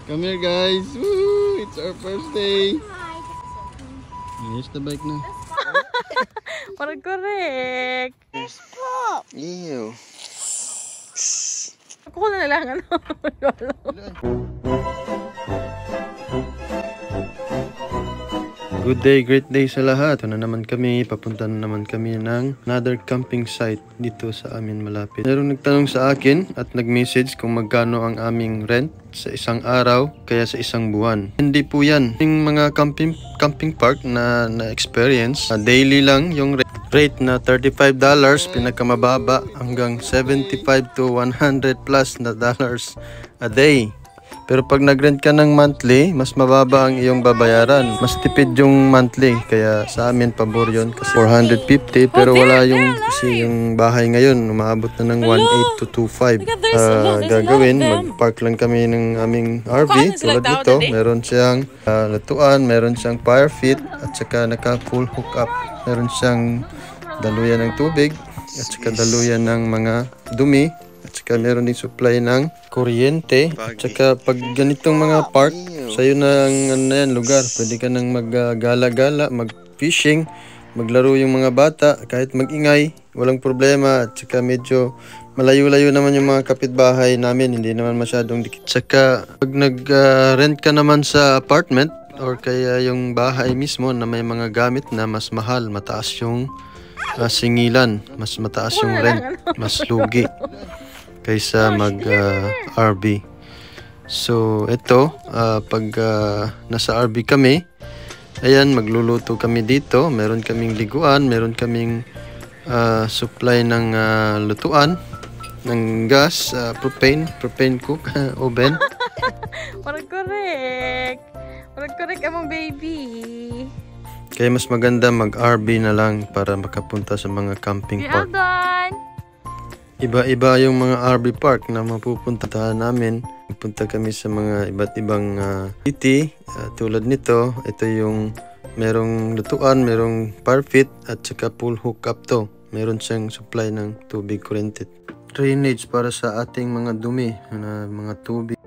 Come here, guys. Woo! It's our first day. Here's the bike na. Parang correct. Ew. Ako na lang ano. Good day, great day sa lahat. Ito na naman kami, papunta na naman kami ng another camping site dito sa amin malapit. Merong nagtanong sa akin at nag-message kung magkano ang aming rent sa isang araw kaya sa isang buwan. Hindi po yan. Yung mga camping park na experience, daily lang yung rate na $35 pinakamababa hanggang 75 to 100 plus na dollars a day. Pero pag nag-rent ka ng monthly, mas mababa ang iyong babayaran. Mas tipid yung monthly. Kaya sa amin, pabor yun. Kasi 450. Pero wala yung, kasi yung bahay ngayon, umaabot na ng 1.8 to 2.5. Gagawin, mag-park lang kami ng aming RV. Tulad nito, meron siyang latuan, meron siyang fire pit, at saka naka-full hookup. Meron siyang daluyan ng tubig, at saka daluyan ng mga dumi. At saka meron din supply ng kuryente. At saka pag ganitong mga park, sa'yo na ang lugar. Pwede ka nang mag-gala-gala, mag-fishing, maglaro yung mga bata, kahit mag-ingay, walang problema. At saka medyo malayo-layo naman yung mga kapitbahay namin, hindi naman masyadong dikit. At saka pag nag-rent ka naman sa apartment, or kaya yung bahay mismo na may mga gamit na mas mahal, mataas yung singilan, mas mataas yung rent, mas lugi kaysa mag-RV. So, ito, pag nasa RV kami, ayan, magluluto kami dito. Meron kaming liguan, meron kaming supply ng lutuan, ng gas, propane cook, oven. Parang correct. Parang correct among baby. Kaya mas maganda mag-RV na lang para makapunta sa mga camping park. Iba-iba yung mga RV park na mapupuntahan namin. Pupunta kami sa mga iba't ibang city. Tulad nito, ito yung merong lutuan, merong fire pit, at saka full hookup to. Meron siyang supply ng tubig, kuryente. Drainage para sa ating mga dumi na mga tubig.